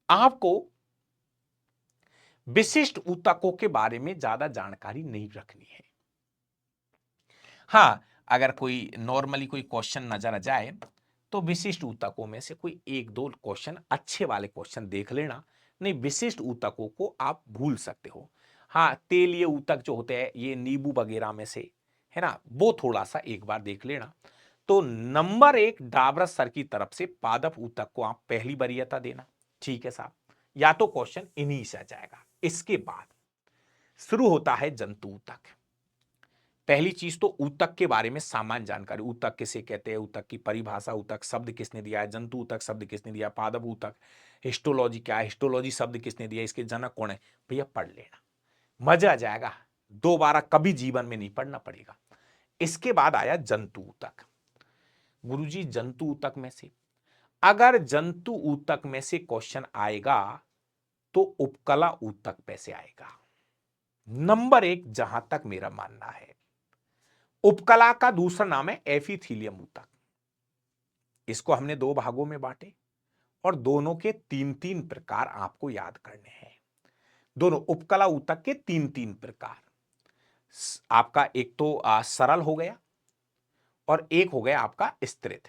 आपको विशिष्ट ऊतकों के बारे में ज्यादा जानकारी नहीं रखनी है। हां, अगर कोई नॉर्मली कोई क्वेश्चन नजर आ जाए तो विशिष्ट ऊतकों में से कोई 1-2 क्वेश्चन अच्छे वाले क्वेश्चन देख लेना, नहीं विशिष्ट ऊतकों को आप भूल सकते हो। हाँ, तेलीय ऊतक जो होते हैं ये नींबू वगैरह में से है ना, वो थोड़ा सा एक बार देख लेना। तो नंबर 1 डाबरस सर की तरफ से पादप ऊतक को आप पहली वरीयता देना, ठीक है साहब, या तो क्वेश्चन इन्हीं से आ जाएगा। इसके बाद शुरू होता है जंतु ऊतक। पहली चीज तो ऊतक के बारे में सामान्य जानकारी, ऊतक किसे कहते हैं, ऊतक की परिभाषा, ऊतक शब्द किसने दिया है, जंतु ऊतक शब्द किसने दिया, पादप ऊतक, हिस्टोलॉजी क्या है, हिस्टोलॉजी शब्द किसने दिया, इसके जनक कौन है, भैया पढ़ लेना, मजा आ जाएगा, दोबारा कभी जीवन में नहीं पढ़ना पड़ेगा। इसके बाद आया जंतु ऊतक। गुरुजी जंतु ऊतक में से, अगर जंतु ऊतक में से क्वेश्चन आएगा तो उपकला ऊतक पे से आएगा। नंबर 1 जहां तक मेरा मानना है, उपकला का दूसरा नाम है एपिथेलियम ऊतक। इसको हमने 2 भागों में बांटे और दोनों के 3-3 प्रकार आपको याद करने हैं। दोनों उपकला ऊतक के 3-3 प्रकार, आपका एक तो सरल हो गया और एक हो गया आपका स्त्रित।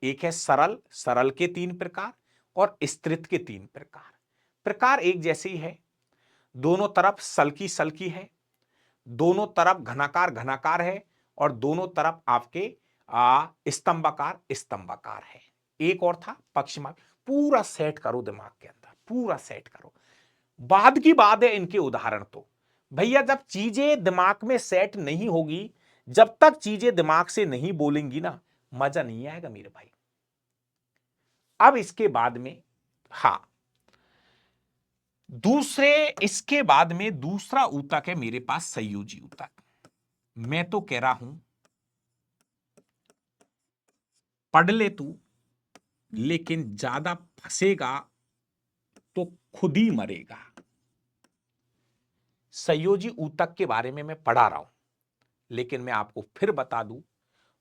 एक है सरल, सरल के 3 प्रकार और स्त्रित के 3 प्रकार। प्रकार एक जैसे ही है, दोनों तरफ सल्की सल्की है, दोनों तरफ घनाकार घनाकार है और दोनों तरफ आपके स्तंभाकार स्तंभाकार है। एक और था पक्षिमार्ग। पूरा सेट करो दिमाग के अंदर, पूरा सेट करो। बाद की बात है इनके उदाहरण तो भैया जब चीजें दिमाग में सेट नहीं होगी, जब तक चीजें दिमाग से नहीं बोलेंगी ना, मजा नहीं आएगा मेरे भाई। अब इसके बाद में हां, इसके बाद में दूसरा ऊतक है मेरे पास संयोजी ऊतक। मैं तो कह रहा हूं पढ़ ले तू, लेकिन ज्यादा फंसेगा तो खुद ही मरेगा। संयोजी ऊतक के बारे में मैं पढ़ा रहा हूं, लेकिन मैं आपको फिर बता दूं,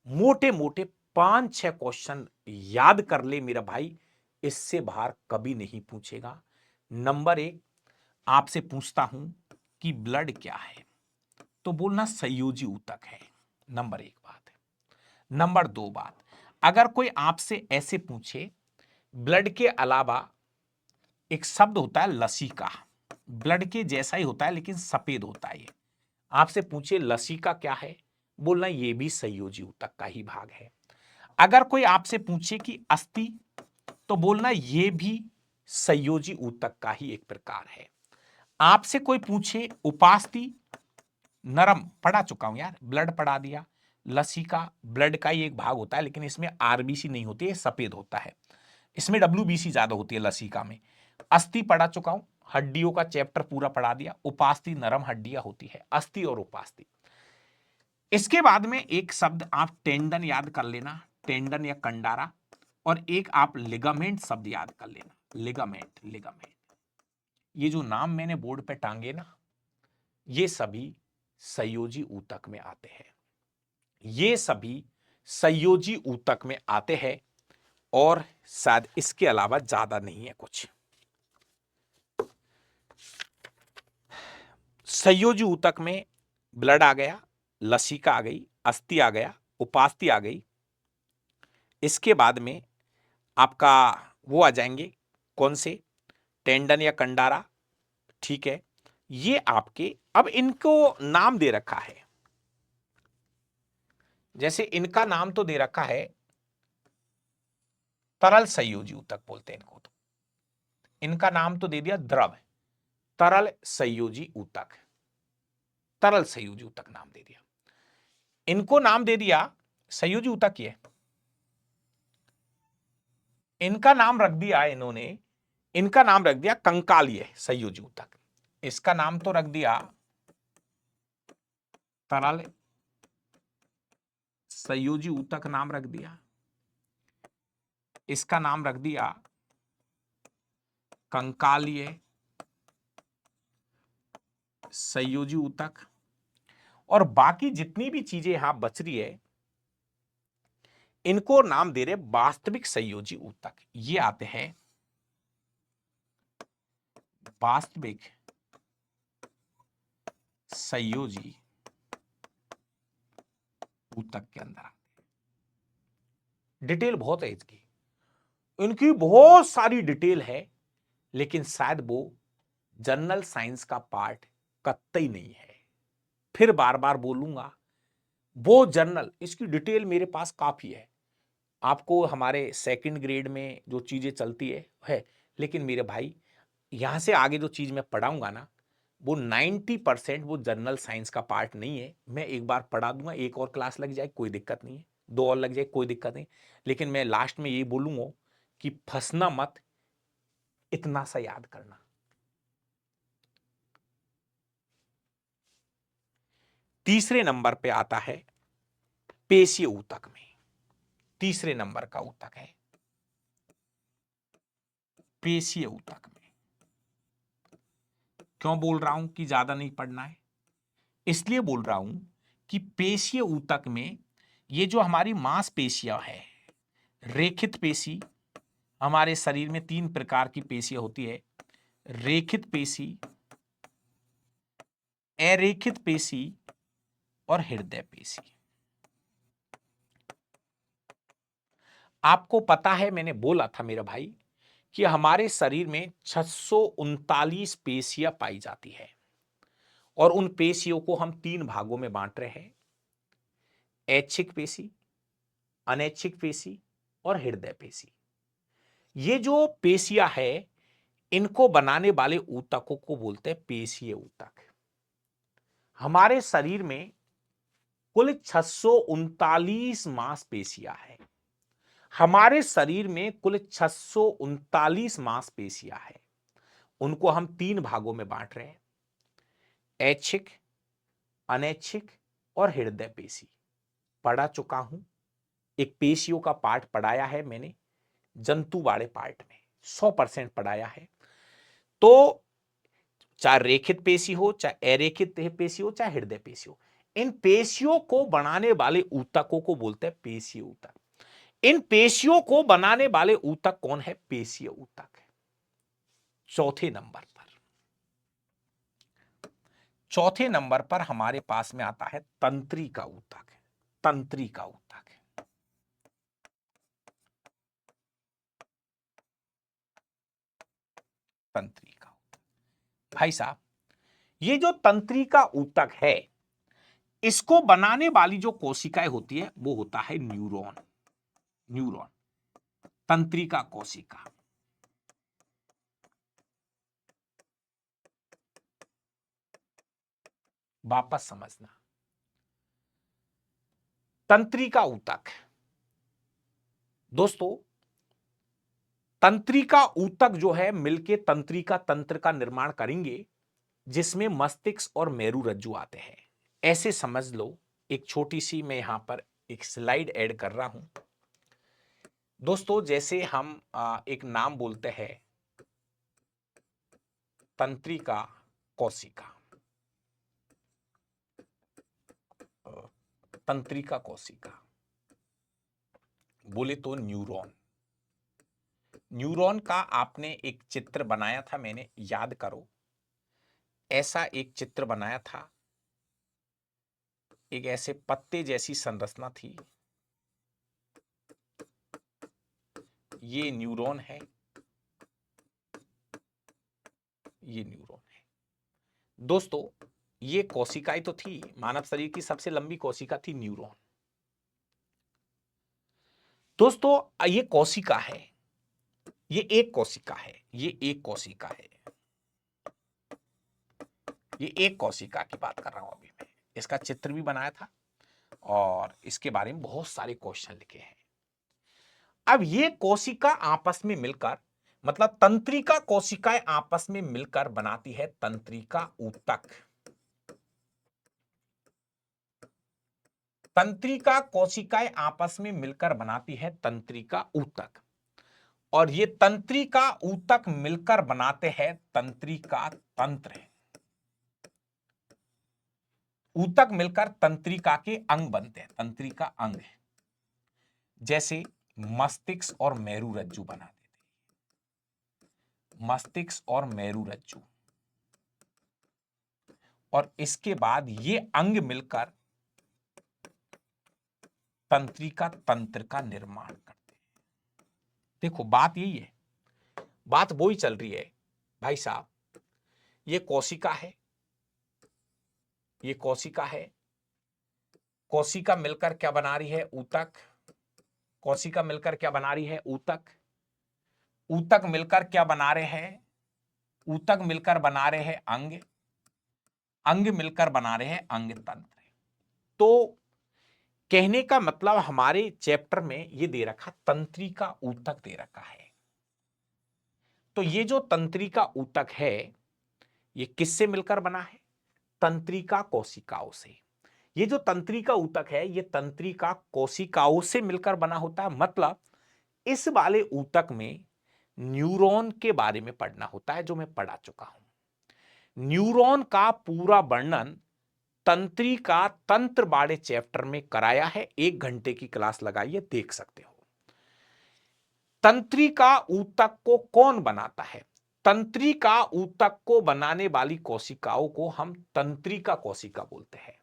मोटे मोटे 5-6 क्वेश्चन याद कर ले मेरा भाई, इससे बाहर कभी नहीं पूछेगा। नंबर 1 आपसे पूछता हूं कि ब्लड क्या है, तो बोलना संयोजी ऊतक है। नंबर 1 बात है। नंबर 2 बात, अगर कोई आपसे ऐसे पूछे ब्लड के अलावा एक शब्द होता है लसीका, ब्लड के जैसा ही होता है लेकिन सफेद होता है, ये आपसे पूछे लसीका क्या है, बोलना ये भी संयोजी ऊतक का ही भाग है। अगर कोई आपसे पूछे कि अस्थि, तो बोलना ये भी संयोजी ऊतक का ही एक प्रकार है। आपसे कोई पूछे उपास्थि, नरम पढ़ा चुका हूं यार, ब्लड पढ़ा दिया, लसीका ब्लड का ही एक भाग होता है लेकिन इसमें आरबीसी नहीं होती है, सफेद होता है, इसमें डब्ल्यूबीसी ज्यादा होती है लसीका में। अस्थि पढ़ा चुका हूं, हड्डियों का चैप्टर पूरा पढ़ा दिया। उपास्थि नरम हड्डियां होती है, अस्थि और उपास्थि। इसके बाद में एक शब्द आप टेंडन याद कर लेना, टेंडन या कंडारा, और एक आप लिगामेंट शब्द याद कर लेना, लिगामेंट, लिगामेंट। ये जो नाम मैंने बोर्ड पे टांगे ना, ये सभी संयोजी ऊतक में आते हैं, ये सभी संयोजी ऊतक में आते हैं, और शायद इसके अलावा ज्यादा नहीं है कुछ। संयोजी ऊतक में ब्लड आ गया, लसीका आ गई, अस्थि आ गया, उपास्थि आ गई। इसके बाद में आपका वो आ जाएंगे कौन से, टेंडन या कंडारा, ठीक है। ये आपके, अब इनको नाम दे रखा है, जैसे इनका नाम तो दे रखा है तरल संयोजी ऊतक बोलते हैं इनको, तो इनका नाम तो दे दिया द्रव, तरल संयोजी ऊतक, तरल संयोजी ऊतक नाम दे दिया। इनको नाम दे दिया संयोजी ऊतक, ये इनका नाम रख दिया इन्होंने, इनका नाम रख दिया कंकालीय संयोजी ऊतक, इसका नाम तो रख दिया तरल संयोजी ऊतक नाम रख दिया, इसका नाम रख दिया कंकालीय संयोजी ऊतक, और बाकी जितनी भी चीजें यहां बच रही है इनको नाम दे रहे वास्तविक संयोजी ऊतक। ये आते हैं वास्तविक संयोजी ऊतक के अंदर। डिटेल बहुत है इसकी, इनकी बहुत सारी डिटेल है, लेकिन शायद वो जनरल साइंस का पार्ट कतई नहीं है। फिर बार बार बोलूंगा, वो जर्नल, इसकी डिटेल मेरे पास काफी है, आपको हमारे सेकंड ग्रेड में जो चीजें चलती है, लेकिन मेरे भाई यहां से आगे जो चीज मैं पढ़ाऊंगा ना, वो 90% वो जनरल साइंस का पार्ट नहीं है। मैं एक बार पढ़ा दूंगा, एक और क्लास लग जाए कोई दिक्कत नहीं है, 2 और लग जाए कोई दिक्कत नहीं, लेकिन मैं लास्ट में ये बोलूंगा कि फंसना मत, इतना सा याद करना। तीसरे नंबर पे आता है पेशीय ऊतक में, तीसरे नंबर का ऊतक है पेशीय ऊतक में। क्यों बोल रहा हूं कि ज्यादा नहीं पढ़ना है, इसलिए बोल रहा हूं कि पेशीय ऊतक में ये जो हमारी मांसपेशियां है, रेखित पेशी, हमारे शरीर में 3 प्रकार की पेशियां होती है, रेखित पेशी, अरेखित पेशी और हृदय पेशी। आपको पता है, मैंने बोला था मेरा भाई कि हमारे शरीर में 639 पेशियां पाई जाती है, और उन पेशियों को हम 3 भागों में बांट रहे हैं, ऐच्छिक पेशी, अनैच्छिक पेशी और हृदय पेशी। ये जो पेशियां है, इनको बनाने वाले ऊतकों को बोलते हैं पेशीय ऊतक। हमारे शरीर में कुल 639 मांसपेशियां हैं, हमारे शरीर में कुल 639 मांसपेशियां हैं, उनको हम 3 भागों में बांट रहे हैं, ऐच्छिक, अनैच्छिक और हृदय पेशी। पढ़ा चुका हूं, एक पेशियों का पार्ट पढ़ाया है मैंने, जंतु वाले पार्ट में 100% पढ़ाया है। तो चाहे रेखित पेशी हो, चाहे अरेखित पेशी हो, चाहे हृदय पेशी हो, इन पेशियों को बनाने वाले ऊतकों को बोलते हैं पेशीय ऊतक। इन पेशियों को बनाने वाले ऊतक कौन है? पेशीय ऊतक है। चौथे नंबर पर हमारे पास में आता है तंत्रिका ऊतक। तंत्रिका ऊतक है। तंत्रिका ऊतक भाई साहब, ये जो तंत्रिका ऊतक है, इसको बनाने वाली जो कोशिकाएं होती है वो होता है न्यूरॉन। न्यूरॉन, तंत्रिका कोशिका। वापस समझना, तंत्रिका ऊतक दोस्तों, तंत्रिका ऊतक जो है मिलके तंत्रिका तंत्र का निर्माण करेंगे, जिसमें मस्तिष्क और मेरुरज्जु आते हैं। ऐसे समझ लो, एक छोटी सी मैं यहां पर एक स्लाइड ऐड कर रहा हूं दोस्तों। जैसे हम एक नाम बोलते हैं तंत्रिका कोशिका, तंत्रिका कोशिका बोले तो न्यूरॉन। न्यूरॉन का आपने एक चित्र बनाया था, मैंने याद करो, ऐसा एक चित्र बनाया था। एक ऐसे पत्ते जैसी संरचना थी, ये न्यूरॉन है, ये न्यूरॉन है दोस्तों। ये कोशिकाएं तो थी, मानव शरीर की सबसे लंबी कोशिका थी न्यूरॉन दोस्तों। ये कोशिका है, ये एक कोशिका है, ये एक कोशिका है, ये एक कोशिका की बात कर रहा हूं अभी मैं। इसका चित्र भी बनाया था और इसके बारे में बहुत सारे क्वेश्चन लिखे हैं। अब ये कोशिका आपस में मिलकर, मतलब तंत्रिका कोशिकाएं आपस में मिलकर बनाती है तंत्रिका ऊतक। तंत्रिका कोशिकाएं आपस में मिलकर बनाती है तंत्रिका ऊतक, और ये तंत्रिका ऊतक मिलकर बनाते हैं तंत्रिका तंत्र। ऊतक मिलकर तंत्रिका के अंग बनते हैं, तंत्रिका अंग, जैसे मस्तिष्क और मेरुरज्जु बना देते हैं, मस्तिष्क और मेरुरज्जु। और इसके बाद ये अंग मिलकर तंत्रिका तंत्र का निर्माण करते हैं। देखो बात यही है, बात वही चल रही है भाई साहब। ये कोशिका है, ये कोशिका है, कोशिका मिलकर क्या बना रही है? ऊतक। कोशिका मिलकर क्या बना रही है? ऊतक। ऊतक मिलकर क्या बना रहे हैं? ऊतक मिलकर बना रहे हैं अंग। अंग मिलकर बना रहे हैं अंग तंत्र। तो कहने का मतलब हमारे चैप्टर में ये दे रखा, तंत्रिका ऊतक दे रखा है। तो ये जो तंत्रिका ऊतक है, ये किससे मिलकर बना है? तंत्रिका कोशिकाओं से। ये जो तंत्रिका ऊतक है, ये तंत्रिका कोशिकाओं से मिलकर बना होता है। मतलब इस वाले ऊतक में न्यूरॉन के बारे में पढ़ना होता है, जो मैं पढ़ा चुका हूं। न्यूरॉन का पूरा वर्णन तंत्रिका तंत्र वाले चैप्टर में कराया है, 1 घंटे की क्लास लगाइए, देख सकते हो। तंत्रिका ऊतक को कौन बनाता है? तंत्रिका ऊतक को बनाने वाली कोशिकाओं को हम तंत्रिका कोशिका बोलते हैं।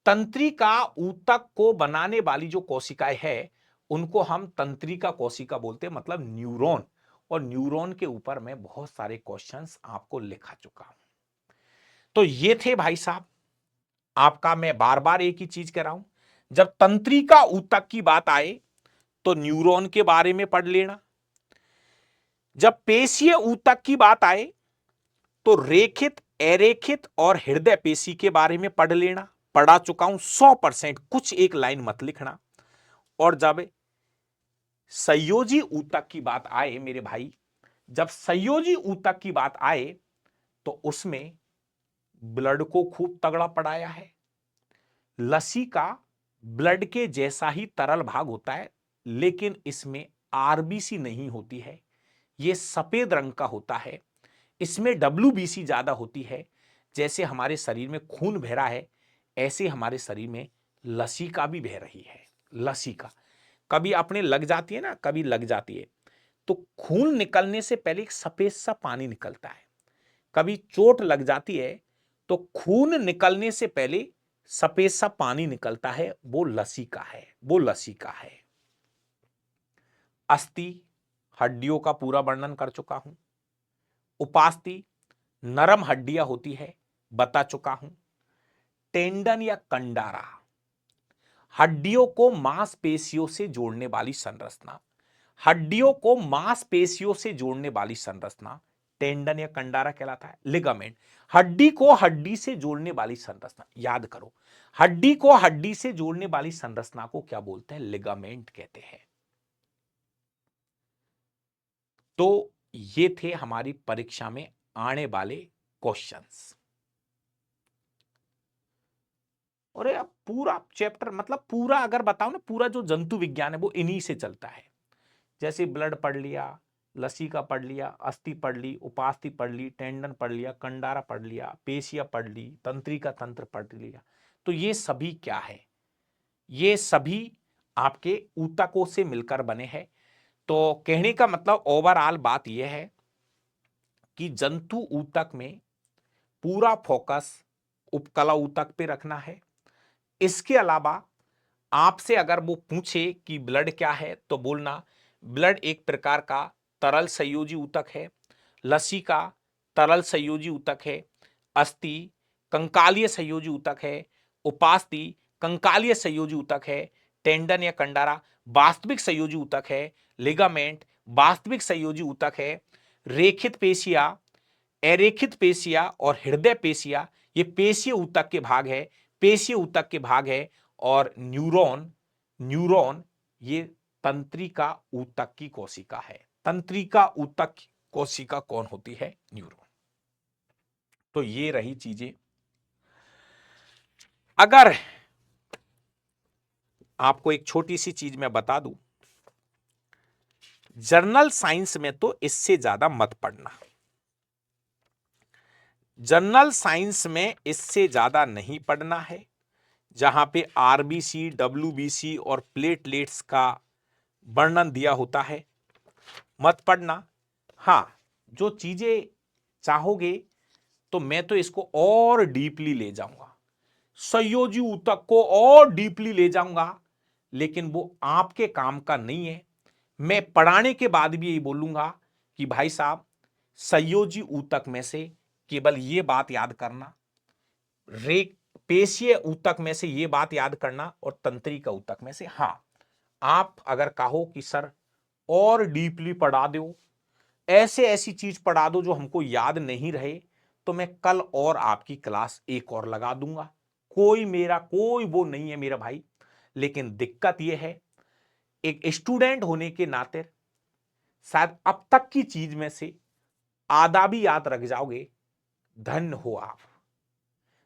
तंत्रिका ऊतक को बनाने वाली जो कोशिकाएं है, उनको हम तंत्रिका कोशिका बोलते हैं, मतलब न्यूरॉन। और न्यूरॉन के ऊपर मैं बहुत सारे क्वेश्चंस आपको लिखा चुका हूं। तो ये थे भाई साहब आपका, मैं बार बार एक ही चीज कह रहा हूं, जब तंत्रिका ऊतक की बात आए तो न्यूरॉन के बारे में पढ़ लेना। जब पेशीय ऊतक की बात आए तो रेखित, अरेखित और हृदय पेशी के बारे में पढ़ लेना। पढ़ा चुका हूं 100%, कुछ एक लाइन मत लिखना। और जब संयोजी ऊतक की बात आए मेरे भाई, जब संयोजी ऊतक की बात आए तो उसमें ब्लड को खूब तगड़ा पढ़ाया है। लसीका ब्लड के जैसा ही तरल भाग होता है, लेकिन इसमें आरबीसी नहीं होती है, ये सफेद रंग का होता है। इसमें डब्ल्यूबीसी ज्यादा होती है। जैसे हमारे शरीर में खून बह रहा है, ऐसे हमारे शरीर में लसीका भी बह रही है। लसीका कभी अपने लग जाती है ना, कभी लग जाती है तो खून निकलने से पहले एक सफेद सा पानी निकलता है। कभी चोट लग जाती है तो खून निकलने से पहले सफेद सा पानी निकलता है, वो लसीका है, वो लसीका है। अस्थि हड्डियों का पूरा वर्णन कर चुका हूं। उपास्थि नरम हड्डियां होती है, बता चुका हूं। टेंडन या कंडारा हड्डियों को मांसपेशियों से जोड़ने वाली संरचना। हड्डियों को मांसपेशियों से जोड़ने वाली संरचना टेंडन या कंडारा कहलाता है। लिगामेंट हड्डी को हड्डी से जोड़ने वाली संरचना, याद करो, हड्डी को हड्डी से जोड़ने वाली संरचना को क्या बोलते हैं? लिगामेंट कहते हैं। तो ये थे हमारी परीक्षा में आने वाले क्वेश्चंस। और अब पूरा चैप्टर, मतलब पूरा अगर बताओ ना, पूरा जो जंतु विज्ञान है वो इन्हीं से चलता है। जैसे ब्लड पढ़ लिया, लसीका पढ़ लिया, अस्थि पढ़ ली, उपास्थि पढ़ ली, टेंडन पढ़ लिया, कंडारा पढ़ लिया, पेशिया पढ़ ली, तंत्रिका तंत्र पढ़ लिया। तो ये सभी क्या है? ये सभी आपके ऊतकों से मिलकर बने हैं। तो कहने का मतलब ओवरऑल बात यह है कि जंतु ऊतक में पूरा फोकस उपकला ऊतक पे रखना है। इसके अलावा आपसे अगर वो पूछे कि ब्लड क्या है, तो बोलना ब्लड एक प्रकार का तरल संयोजी ऊतक है। लसीका तरल संयोजी ऊतक है। अस्थि कंकालीय संयोजी ऊतक है। उपास्थि कंकालीय संयोजी ऊतक है। टेंडन या कंडारा वास्तविक संयोजी ऊतक है। लिगामेंट वास्तविक संयोजी ऊतक है। रेखित पेशिया, अरेखित पेशिया और हृदय पेशिया ये पेशीय ऊतक के भाग है, पेशीय ऊतक के भाग है। और न्यूरॉन, न्यूरॉन ये तंत्रिका ऊतक की कोशिका है। तंत्रिका ऊतक कोशिका कौन होती है? न्यूरॉन। तो ये रही चीजें। अगर आपको एक छोटी सी चीज मैं बता दूं, जर्नल साइंस में तो इससे ज्यादा मत पढ़ना। जर्नल साइंस में इससे ज्यादा नहीं पढ़ना है। जहां पे आरबीसी, डब्ल्यूबीसी और प्लेटलेट्स का वर्णन दिया होता है, मत पढ़ना। हां, जो चीजें चाहोगे तो मैं तो इसको और डीपली ले जाऊंगा, संयोजी ऊतक को और डीपली ले जाऊंगा, लेकिन वो आपके काम का नहीं है। मैं पढ़ाने के बाद भी यही बोलूंगा कि भाई साहब, संयोजी ऊतक में से केवल ये बात याद करना, रेक पेशीय ऊतक में से ये बात याद करना, और तंत्रिका ऊतक में से। हां, आप अगर कहो कि सर और डीपली पढ़ा दो, ऐसे ऐसी चीज पढ़ा दो जो हमको याद नहीं रहे, तो मैं कल और आपकी क्लास एक और लगा दूंगा। कोई वो नहीं है मेरा भाई। लेकिन दिक्कत यह है, एक स्टूडेंट होने के नाते शायद अब तक की चीज में से आधा भी याद रख जाओगे, धन्य हो आप।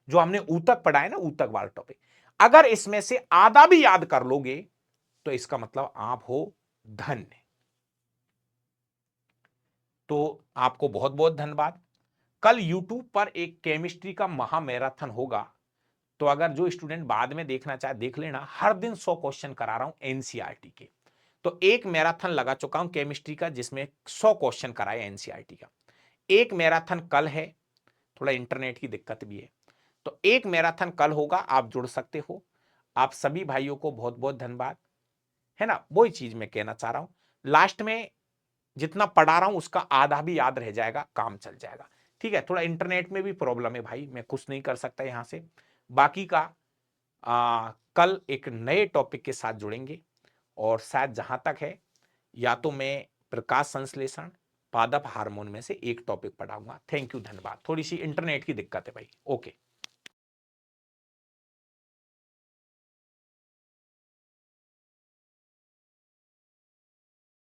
जो हमने ऊतक पढ़ा है ना, ऊतक वाला टॉपिक, अगर इसमें से आधा भी याद कर लोगे तो इसका मतलब आप हो धन्य। तो आपको बहुत बहुत धन्यवाद। कल YouTube पर एक केमिस्ट्री का महा मैराथन होगा, तो अगर जो स्टूडेंट बाद में देखना चाहे देख लेना। हर दिन 100 क्वेश्चन करा रहा हूं एनसीईआरटी के। तो एक मैराथन लगा चुका हूं केमिस्ट्री का, जिसमें 100 क्वेश्चन कराए एनसीईआरटी का। एक मैराथन कल है, थोड़ा इंटरनेट की दिक्कत भी है, तो एक मैराथन कल होगा, आप जुड़ सकते हो। आप सभी भाइयों को बहुत बहुत धन्यवाद, है ना। वही चीज मैं कहना चाह रहा हूं, लास्ट में जितना पढ़ा रहा हूं उसका आधा भी याद रह जाएगा, काम चल जाएगा। ठीक है, थोड़ा इंटरनेट में भी प्रॉब्लम है भाई, मैं कुछ नहीं कर सकता यहां से। बाकी का कल एक नए टॉपिक के साथ जुड़ेंगे, और शायद जहां तक है, या तो मैं प्रकाश संश्लेषण, पादप हार्मोन में से एक टॉपिक पढ़ाऊंगा। थैंक यू, धन्यवाद। थोड़ी सी इंटरनेट की दिक्कत है भाई। ओके।